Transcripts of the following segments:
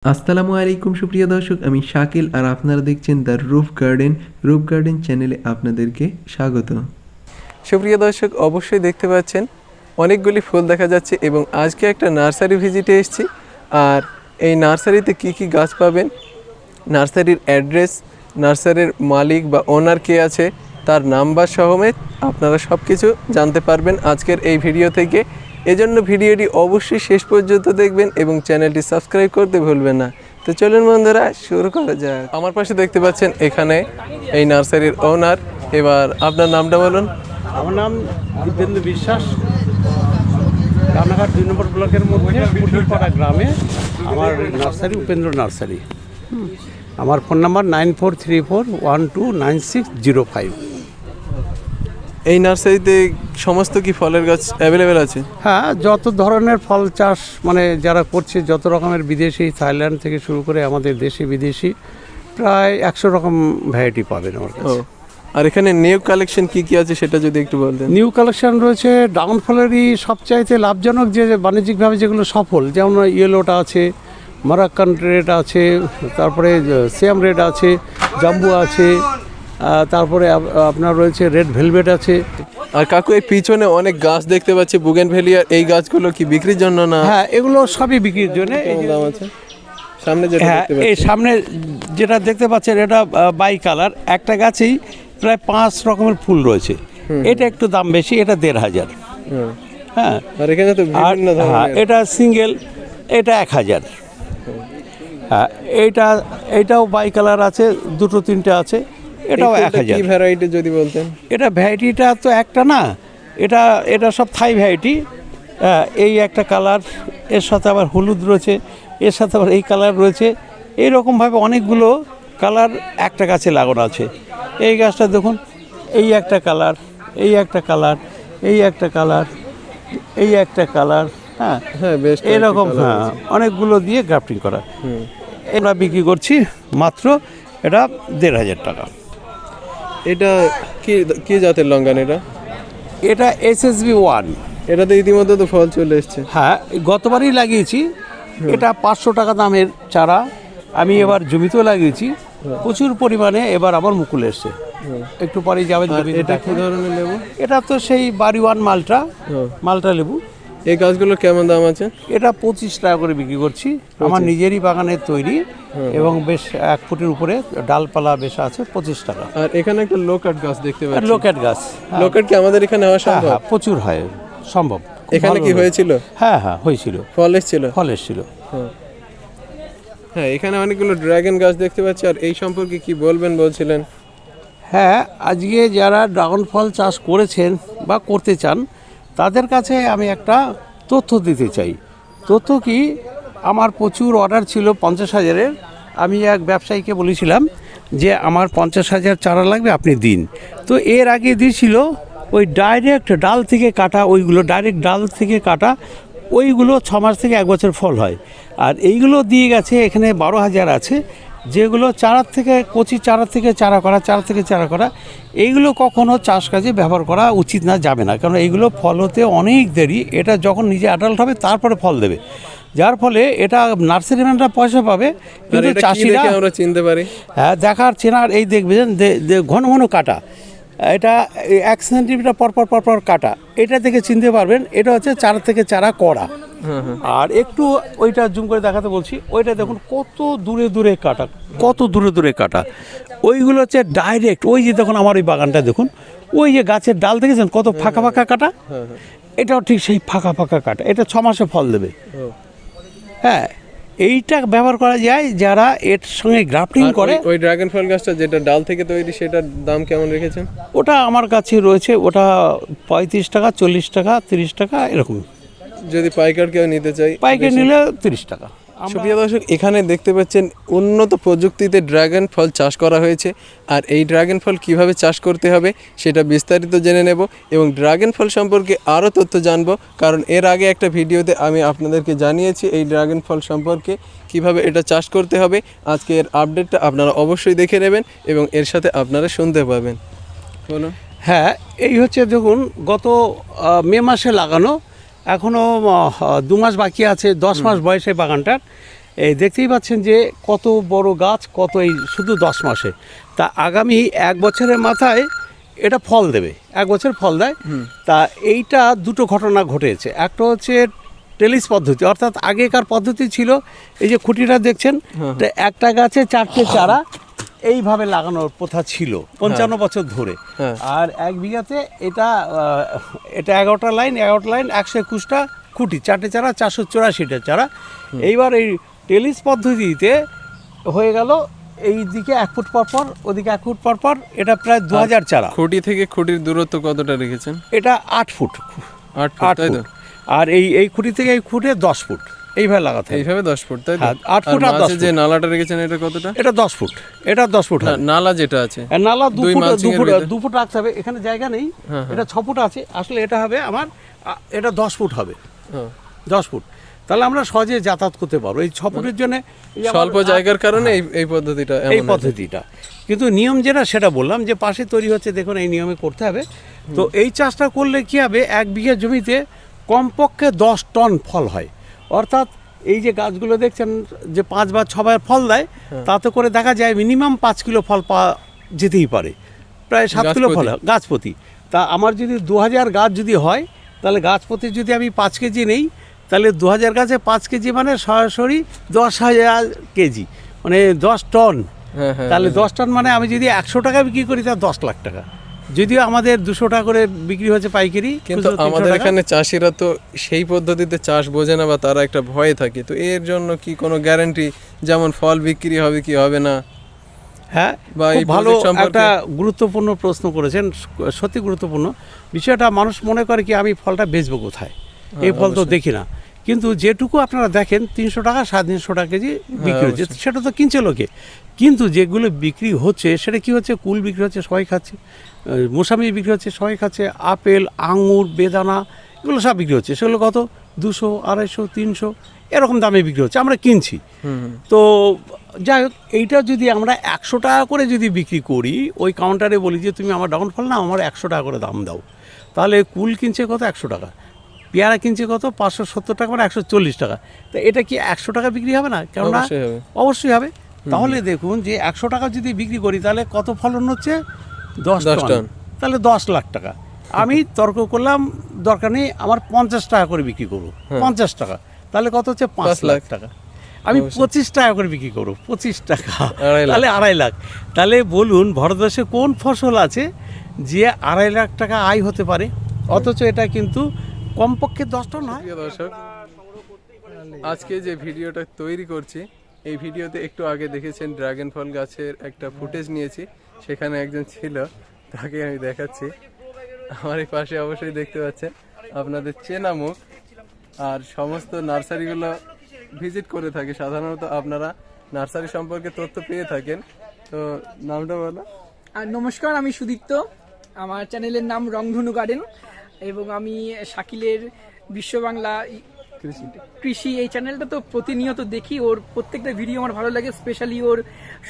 আসসালামু আলাইকুম সুপ্রিয় দর্শক, আমি শাকিল আর আপনারা দেখছেন দ্য রুফ গার্ডেন চ্যানেলে আপনাদেরকে স্বাগত। সুপ্রিয় দর্শক, অবশ্যই দেখতে পাচ্ছেন অনেকগুলি ফুল দেখা যাচ্ছে এবং আজকে একটা নার্সারি ভিজিটে এসেছি। আর এই নার্সারিতে কি কি গাছ পাবেন, নার্সারির অ্যাড্রেস, নার্সারির মালিক বা ওনার কে আছে, তার নাম্বার সমেত আপনারা সব কিছু জানতে পারবেন আজকের এই ভিডিও থেকে। এজন্য ভিডিওটি অবশ্যই শেষ পর্যন্ত দেখবেন এবং চ্যানেলটি সাবস্ক্রাইব করতে ভুলবেন না। তো চলুন বন্ধুরা, শুরু করা যাক। আমার পাশে দেখতে পাচ্ছেন এখানে এই নার্সারির ওনার। এবার আপনার নামটা বলুন। আমার নাম উপেন্দ্র বিশ্বাস। রানাঘাট 2 নম্বর ব্লকের মধ্যে পুটুলপাড়া গ্রামে আমার নার্সারি উপেন্দ্র নার্সারি। আমার ফোন নাম্বার 9434129605। এই নার্সারিতে সমস্ত কি ফলের গাছ অ্যাভেলেবেল আছে? হ্যাঁ, যত ধরনের ফল চাষ মানে যারা করছে, যত রকমের বিদেশি, থাইল্যান্ড থেকে শুরু করে আমাদের দেশি বিদেশি প্রায় 100 রকম ভ্যারাইটি পাবেন আমার কাছে। আর এখানে নিউ কালেকশন কি কি আছে সেটা যদি একটু বলতেন। নিউ কালেকশন রয়েছে ডাউন ফলেরই সবচাইতে লাভজনক যে বাণিজ্যিকভাবে যেগুলো সফল, যেমন ইয়েলোটা আছে, মারাক্কান রেড আছে, তারপরে সিয়াম রেড আছে, জাম্বু আছে, তারপরে আপনার রয়েছে রেড ভেলভেট আছে। আর কাকু, এই পিছনে অনেক গাছ দেখতে পাচ্ছি বুগেনভেলিয়া, এই গাছগুলো কি বিক্রির জন্য না? হ্যাঁ, এগুলো সবই বিক্রির জন্য। দাম আছে সামনে যেটা দেখতে পাচ্ছি। এই সামনে যেটা দেখতে পাচ্ছেন এটা বাই কালার, একটা গাছেই প্রায় 5 রকমের ফুল রয়েছে। এটা একটু দাম বেশি, এটা 1500। হ্যাঁ, আর এখানে তো বিভিন্ন ধরনের। এটা সিঙ্গেল, এটা 1000। হ্যাঁ, এইটাও বাই কালার আছে, দুটো তিনটে আছে, এটাও 1000। কি ভ্যারাইটি যদি বলতেন? এটা ভ্যারাইটিটা তো একটা না, এটা সব থাই ভ্যারাইটি। এই একটা কালার, এর সাথে আবার হলুদ রয়েছে, এর সাথে আবার এই কালার রয়েছে। এইরকমভাবে অনেকগুলো কালার একটা গাছে লাগানো আছে। এই গাছটা দেখুন, এই একটা কালার, এই একটা কালার, এই একটা কালার, এই একটা কালার। হ্যাঁ হ্যাঁ, বেশ এরকম। হ্যাঁ, অনেকগুলো দিয়ে গ্রাফটিং করা। আমরা বিক্রি করছি মাত্র এটা 1500 টাকা। এটা কি কি জাতের লঙ্কান? এটা SSB 1। এটাতে ইতিমধ্যে তো ফল চলে এসছে। হ্যাঁ, গতবারই লাগিয়েছি। এটা 500 টাকা দামের চারা। আমি এবার জমিতেও লাগিয়েছি প্রচুর পরিমাণে, এবার আমার মুকুল এসছে। একটু পরেই যাবেন। এটা কি ধরনের লেবু? এটা তো সেই বাড়িওয়ান মালটা লেবু। এই গাছগুলো কেমন দাম আছে? এটা 25 টাকা করে বিক্রি করছি। আমার নিজেরই বাগানের তৈরি এবং বেশ 1 ফুটের উপরে ডালপালা বেশ আছে, 25 টাকা। আর এখানে একটা লোকাট গাছ দেখতে পাচ্ছি। লোকেট গাছ। লোকাট কি আমাদের এখানে হওয়া সম্ভব? হ্যাঁ, প্রচুর হয়, সম্ভব। এখানে কি হয়েছিল? হ্যাঁ, হয়েছিল, ফল এসেছিল। হ্যাঁ, এখানে অনেকগুলো ড্রাগন গাছ দেখতে পাচ্ছি। আর এই সম্পর্কে কি বলবেন বলছিলেন? হ্যাঁ, আজকে যারা ড্রাগন ফল চাষ করেছেন বা করতে চান, তাদের কাছে আমি একটা তথ্য দিতে চাই। তথ্য কি, আমার প্রচুর অর্ডার ছিল 50,000-এর। আমি এক ব্যবসায়ীকে বলেছিলাম যে আমার 50,000 চারা লাগবে, আপনি দিন। তো এর আগে দিয়েছিল ওই ডাইরেক্ট ডাল থেকে কাটা, ওইগুলো 6 মাস থেকে 1 বছর ফল হয়। আর এইগুলো দিয়ে গেছে এখানে 12,000 আছে, যেগুলো কচি চারা থেকে চারা করা। এইগুলো কখনো চাষ কাজে ব্যবহার করা উচিত না, যাবে না, কারণ এইগুলো ফল হতে অনেক দেরি। এটা যখন নিজে অ্যাডাল্ট হবে তারপরে ফল দেবে, যার ফলে এটা নার্সারিম্যানরা পয়সা পাবে, কিন্তু চাষিরা আমরা চিনতে পারি। হ্যাঁ, দেখার চেনার এই দেখবেন ঘন ঘন কাটা, এটা 1 সেন্টিমিটার পর কাটা, এটা থেকে চিনতে পারবেন এটা হচ্ছে চারা থেকে চারা করা। আর একটু ওইটা জুম করে দেখাতে বলছি, ওইটা দেখুন কত দূরে কাটা। ওইগুলো হচ্ছে ডাইরেক্ট, ওই যে দেখুন আমার ওই বাগানটা দেখুন, ওই যে গাছের ডাল দেখেছেন কত ফাঁকা কাটা, এটাও ঠিক সেই ফাঁকা কাটা। এটা 6 মাসে ফল দেবে। হ্যাঁ, এইটা ব্যবহার করা যায় যারা এর সঙ্গে গ্রাফটিং করে। ওই ড্রাগন ফল গাছটা যেটা ডাল থেকে তৈরি, সেটার দাম কেমন রেখেছেন? ওটা আমার কাছে রয়েছে, ওটা 35 টাকা, 40 টাকা, 30 টাকা এরকম। যদি পাইকার কেউ নিতে চাই, পাইকারি নিলে 30 টাকা। সুপ্রিয় দর্শক, এখানে দেখতে পাচ্ছেন উন্নত প্রযুক্তিতে ড্রাগন ফল চাষ করা হয়েছে। আর এই ড্রাগন ফল কিভাবে চাষ করতে হবে সেটা বিস্তারিত জেনে নেব এবং ড্রাগন ফল সম্পর্কে আরও তথ্য জানবো, কারণ এর আগে একটা ভিডিওতে আমি আপনাদেরকে জানিয়েছি এই ড্রাগন ফল সম্পর্কে কিভাবে এটা চাষ করতে হবে। আজকে এর আপডেটটা আপনারা অবশ্যই দেখে নেবেন এবং এর সাথে আপনারা শুনতে পাবেন। বলুন। হ্যাঁ, এই হচ্ছে দেখুন, গত মে মাসে লাগানো, এখনও 2 মাস বাকি আছে, 10 মাস বয়সে বাগানটার। এই দেখতেই পাচ্ছেন যে কত বড় গাছ, কত এই শুধু 10 মাসে। তা আগামী 1 বছরের মাথায় এটা ফল দেবে, 1 বছর ফল দেয়। তা এইটা দুটো ঘটনা ঘটেছে। একটা হচ্ছে টেলিস পদ্ধতি, অর্থাৎ আগেকার পদ্ধতি ছিল এই যে খুঁটিটা দেখছেন, একটা গাছে 4টে চারা এইভাবে লাগানোর প্রথা ছিল 55 বছর ধরে। আর 1 বিঘাতে এটা 11টা লাইন 121টা খুঁটি, 4টে চারা 484টা চারা। এইবার এই টেলিস পদ্ধতিতে হয়ে গেল এই দিকে 1 ফুট পর, ওদিকে 1 ফুট পর, এটা প্রায় 2000 চারা। খুঁটি থেকে খুঁটির দূরত্ব কতটা রেখেছেন? এটা 8 ফুট। 8 ফুট, তাই তো? আর এই খুঁটি থেকে এই খুঁটে 10 ফুট এইভাবে লাগাতে হবে। এইভাবে 10 ফুট, তাই তো? 8 ফুট আর 10 ফুট। যে নালাটা রেখেছেন এটা কতটা? এটা 10 ফুট, এটা 10 ফুট। নালা যেটা আছে, নালা 2 ফুট রাখতে হবে, এখানে জায়গা নেই। এটা 6 ফুট আছে, আসলে এটা হবে আমার, এটা 10 ফুট হবে। 10 ফুট, তাহলে আমরা সহজে যাতায়াত করতে পারবো। এই 6 ফুটের জন্য স্বল্প জায়গার কারণে এই পদ্ধতিটা কিন্তু নিয়ম যেটা সেটা বললাম যে পাশে তৈরি হচ্ছে, দেখুন এই নিয়মে করতে হবে। তো এই চাষটা করলে কি হবে, 1 বিঘা জমিতে কমপক্ষে 10 টন ফল হয়। অর্থাৎ এই যে গাছগুলো দেখছেন যে 5 বা 6 বার ফল দেয়, তাতে করে দেখা যায় মিনিমাম 5 কিলো ফল পাওয়া যেতেই পারে, প্রায় 7 কিলো ফল গাছ প্রতি। তা আমার যদি 2000 গাছ যদি হয়, তাহলে গাছ প্রতি যদি আমি 5 কেজি নেই, তাহলে 2000 গাছে 5 কেজি মানে সরাসরি 10,000 কেজি, মানে 10 টন। তাহলে 10 টন মানে আমি যদি 100 টাকা বিক্রি করি, তাহলে 10 লাখ টাকা। যদিও আমাদের 200 টাকা করে বিক্রি হচ্ছে পাইকারি, কিন্তু আমাদের এখানে চাষিরা তো সেই পদ্ধতিতে চাষ বোঝে না, বা তারা একটা ভয়ে থাকে। তো এর জন্য কি কোনো গ্যারান্টি, যেমন ফল বিক্রি হবে কি হবে না? হ্যাঁ, খুব ভালো একটা গুরুত্বপূর্ণ প্রশ্ন করেছেন, সত্যি গুরুত্বপূর্ণ বিষয়টা। মানুষ মনে করে কি আমি ফলটা বেচবো কোথায়, এই ফল তো দেখি না। কিন্তু যেটুকু আপনারা দেখেন 300 টাকা 350 টাকা কেজি বিক্রি হচ্ছে, সেটা তো কিনছে লোকে। কিন্তু যেগুলো বিক্রি হচ্ছে সেটা কি হচ্ছে, কুল বিক্রি হচ্ছে, সবাই খাচ্ছে, মৌসামি বিক্রি হচ্ছে, সবাই খাচ্ছে, আপেল, আঙুর, বেদানা, এগুলো সব বিক্রি হচ্ছে। সেগুলো কত 200, 250, 300 এরকম দামে বিক্রি হচ্ছে, আমরা কিনছি। তো যাই হোক, এইটা যদি আমরা 100 টাকা করে যদি বিক্রি করি, ওই কাউন্টারে বলি যে তুমি আমার ডাউনফল না, আমার 100 টাকা করে দাম দাও, তাহলে কুল কিনছে কত 100 টাকা, পেয়ারা কিনছে কত 570 টাকা, মানে 140 টাকা। তো এটা কি 100 টাকা বিক্রি হবে না? কেননা অবশ্যই হবে। তাহলে দেখুন যে 100 টাকা যদি বিক্রি করি, তাহলে কত ফলন হচ্ছে 10 টন, তাহলে 10 লাখ টাকা। আমি তর্ক করলাম দরকার নেই, আমার 50 টাকা করে বিক্রি করবো, 50 টাকা, তাহলে কত হচ্ছে 5 লাখ টাকা। আমি 25 টাকা করে বিক্রি করবো, 25 টাকা, তাহলে 2.5 লাখ। তাহলে বলুন ভারতবর্ষে কোন ফসল আছে যে 2.5 লাখ টাকা আয় হতে পারে, অথচ এটা কিন্তু কমপক্ষে 10 টন হয়। দর্শক, আজকে যে ভিডিওটা তৈরি করছি, এই ভিডিওতে একটু আগে দেখেছেন ড্রাগন ফল গাছের একটা ফুটেজ নিয়েছি, সেখানে একজন ছিল, তাকে আমি দেখাচ্ছি। আমার এই পাশে অবশ্যই দেখতে পাচ্ছেন আপনাদের চেনা মুখ, আর সমস্ত নার্সারিগুলো ভিজিট করে থাকে। সাধারণত আপনারা নার্সারি সম্পর্কে তথ্য পেয়ে থাকেন। তো নামটা বলো। নমস্কার, আমি সুদীপ্ত, আমার চ্যানেলের নাম রংধনু গার্ডেন, এবং আমি শাকিলের বিশ্ব বাংলা কৃষি এই চ্যানেলটা তো প্রতিনিয়ত দেখি। ওর প্রত্যেকটা ভিডিও আমার ভালো লাগে, স্পেশালি ওর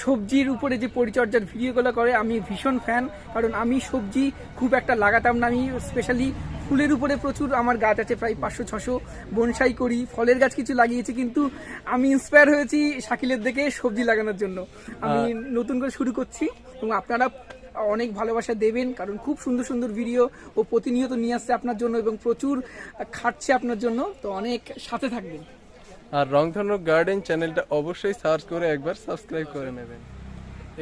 সবজির উপরে যে পরিচর্যার ভিডিওগুলো করে আমি ভীষণ ফ্যান। কারণ আমি সবজি খুব একটা লাগাতাম না, আমি স্পেশালি ফুলের উপরে প্রচুর আমার গাছ আছে, প্রায় 500-600 বনসাই করি, ফলের গাছ কিছু লাগিয়েছি। কিন্তু আমি ইন্সপায়ার হয়েছি শাকিলের দেখে সবজি লাগানোর জন্য। আমি নতুন করে শুরু করছি, এবং আপনারা অনেক ভালোবাসা দেবেন, কারণ খুব সুন্দর সুন্দর ভিডিও ও প্রতিনিয়ত নিয়ে আসছে আপনার জন্য, এবং প্রচুর খাটছে আপনার জন্য। তো অনেক সাথে থাকবেন। আর রংধনু গার্ডেন চ্যানেলটা অবশ্যই সার্চ করে একবার সাবস্ক্রাইব করে নেবেন।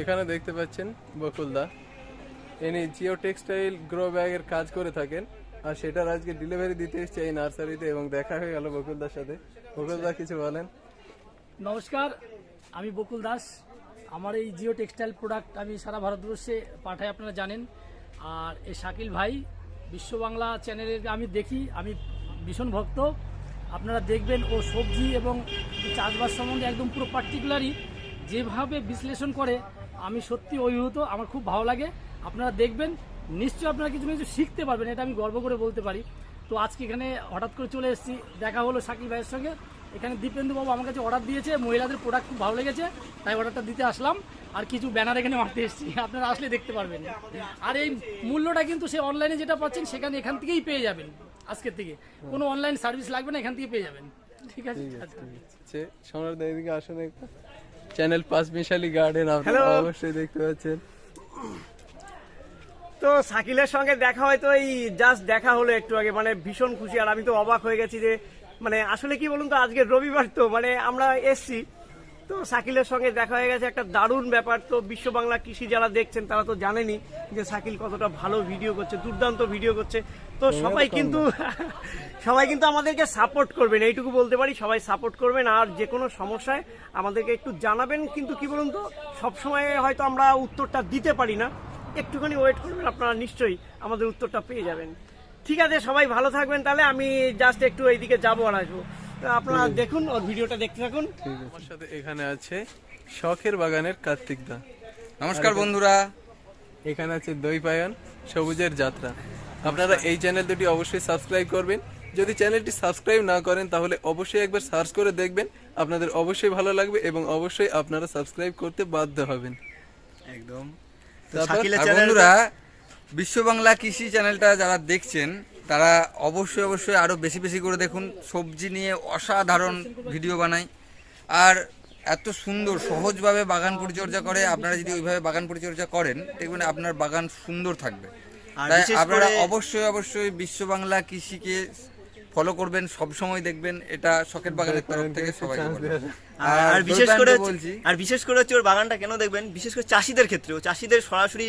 এখানে দেখতে পাচ্ছেন বকুলদা, ইনি জিও টেক্সটাইল গ্রো ব্যাগের কাজ করে থাকেন, আর সেটার আজকে ডেলিভারি দিতে এসেছে এই নার্সারিতে, এবং দেখা হয়ে গেল বকুলদার সাথে। বকুলদা কিছু বলেন। নমস্কার, আমি বকুল দাস। আমার এই জিও টেক্সটাইল প্রোডাক্ট আমি সারা ভারতবর্ষে পাঠাই, আপনারা জানেন। আর এই শাকিল ভাই বিশ্ব বাংলা চ্যানেলের আমি দেখি, আমি ভীষণ ভক্ত। আপনারা দেখবেন ও সবজি এবং চাষবাস সম্বন্ধে একদম পুরো পার্টিকুলারই যেভাবে বিশ্লেষণ করে, আমি সত্যি অভিভূত, আমার খুব ভালো লাগে। আপনারা দেখবেন, নিশ্চয়ই আপনারা কিছু না কিছু শিখতে পারবেন, এটা আমি গর্ব করে বলতে পারি। তো আজকে এখানে হঠাৎ করে চলে এসেছি, দেখা হলো শাকিল ভাইয়ের সঙ্গে। এখানে দীপেন্দু বাবু আমার কাছে অর্ডার দিয়েছে, মহিলাদের প্রোডাক্ট খুব ভালো লেগেছে, তাই অর্ডারটা দিতে আসলাম। আর কিছু ব্যানার এখানে মারতে এসেছি, আপনারা আসলে দেখতে পারবেন। আর এই মূল্যটা কিন্তু সে অনলাইনে যেটা পাচ্ছেন সেখানে এখান থেকেই পেয়ে যাবেন। আজকের থেকে কোনো অনলাইন সার্ভিস লাগবে না, এখান থেকে পেয়ে যাবেন। ঠিক আছে সম্রাট দা এদিকে আসুন একটু। চ্যানেল 5 মিশালি গার্ডেন আপনারা অবশ্যই দেখতে পাচ্ছেন। তো শাকিলের সঙ্গে দেখা হয়তো এই জাস্ট দেখা হলো একটু আগে, মানে ভীষণ খুশি। আর আমি তো অবাক হয়ে গেছি যে মানে আসলে কি বলুন তো, আজকে রবিবার তো মানে আমরা এসছি, তো শাকিলের সঙ্গে দেখা হয়ে গেছে, একটা দারুণ ব্যাপার। তো বিশ্ব বাংলা কৃষি যারা দেখছেন তারা তো জানেনই যে শাকিল কতটা ভালো ভিডিও করছে, দুর্দান্ত ভিডিও করছে। তো সবাই কিন্তু আমাদেরকে সাপোর্ট করবেন, এইটুকু বলতে পারি, সবাই সাপোর্ট করবেন। আর যে কোনো সমস্যায় আমাদেরকে একটু জানাবেন, কিন্তু কি বলুন তো সবসময় হয়তো আমরা উত্তরটা দিতে পারি না, একটুখানি ওয়েট করবেন, আপনারা নিশ্চয়ই আমাদের উত্তরটা পেয়ে যাবেন। ঠিক আছে, সবাই ভালো থাকবেন। তাহলে আমি জাস্ট একটু এইদিকে যাবো আর আসবো, আপনারা দেখুন ওর ভিডিওটা দেখতে থাকুন। আমার সাথে এখানে আছে শখের বাগানের কার্তিক দা। নমস্কার বন্ধুরা। এখানে আছে দই পায়ন, সবুজের যাত্রা। আপনারা এই চ্যানেল দুটি অবশ্যই সাবস্ক্রাইব করবেন। যদি চ্যানেলটি সাবস্ক্রাইব না করেন তাহলে অবশ্যই একবার সার্চ করে দেখবেন, আপনাদের অবশ্যই ভালো লাগবে এবং অবশ্যই আপনারা সাবস্ক্রাইব করতে বাধ্য হবেন। একদম। তারপর আর বন্ধুরা, বিশ্ব বাংলা কৃষি চ্যানেলটা যারা দেখছেন তারা অবশ্যই আরো বেশি বেশি করে দেখুন। সবজি নিয়ে অসাধারণ ভিডিও বানাই, আর এত সুন্দর সহজভাবে বাগান পরিচর্যা করে। আপনারা যদি ওইভাবে বাগান পরিচর্যা করেন দেখবেন আপনার বাগান সুন্দর থাকবে। তাই আপনারা অবশ্যই বিশ্ব বাংলা কৃষিকে ফলো করবেন, সব সময় দেখবেন। এটা শখের বাগানের তরফ থেকে সবাই। আর বিশেষ করে হচ্ছে ওর বাগানটা কেন দেখবেন, বিশেষ করে চাষিদের ক্ষেত্রেও, চাষিদের সরাসরি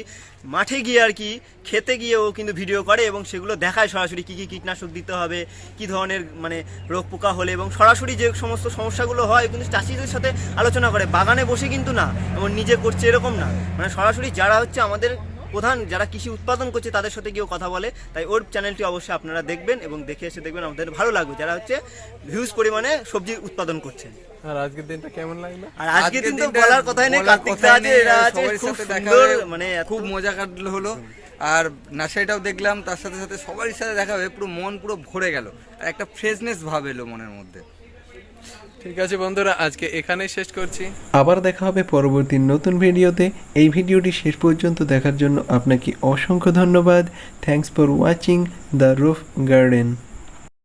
মাঠে গিয়ে আর কি খেতে গিয়ে ও কিন্তু ভিডিও করে এবং সেগুলো দেখায় সরাসরি কি কি কীটনাশক দিতে হবে, কি ধরনের মানে রোগ পোকা হলে, এবং সরাসরি যে সমস্ত সমস্যাগুলো হয় কিন্তু চাষিদের সাথে আলোচনা করে। বাগানে বসে কিন্তু না, এবং নিজে করছে এরকম না, মানে সরাসরি যারা হচ্ছে আমাদের প্রধান যারা কৃষি উৎপাদন করছে তাদের সাথে গিয়েও কথা বলে। তাই ওর চ্যানেলটি অবশ্যই আপনারা দেখবেন এবং দেখে এসে দেখবেন, আমাদের ভালো লাগবে যারা হচ্ছে হিউজ পরিমাণে সবজি উৎপাদন করছেন। আর আজকের দিনটা কেমন লাগলো? আর আজকের দিন তো বলার কথাই নেই, কার্তিক দা আছে, এরা আছে, খুব সুন্দর, মানে খুব মজা কাটলো হলো। আর নার্সারিটাও দেখলাম, তার সাথে সাথে সবারই সাথে দেখা হয়ে পুরো মন পুরো ভরে গেল, আর একটা ফ্রেশনেস ভাব এলো মনের মধ্যে। ঠিক আছে বন্ধুরা, আজকে এখানেই শেষ করছি। আবার দেখা হবে পরবর্তী নতুন ভিডিওতে। এই ভিডিওটি শেষ পর্যন্ত দেখার জন্য আপনাকে অসংখ্য ধন্যবাদ। Thanks for watching the roof garden.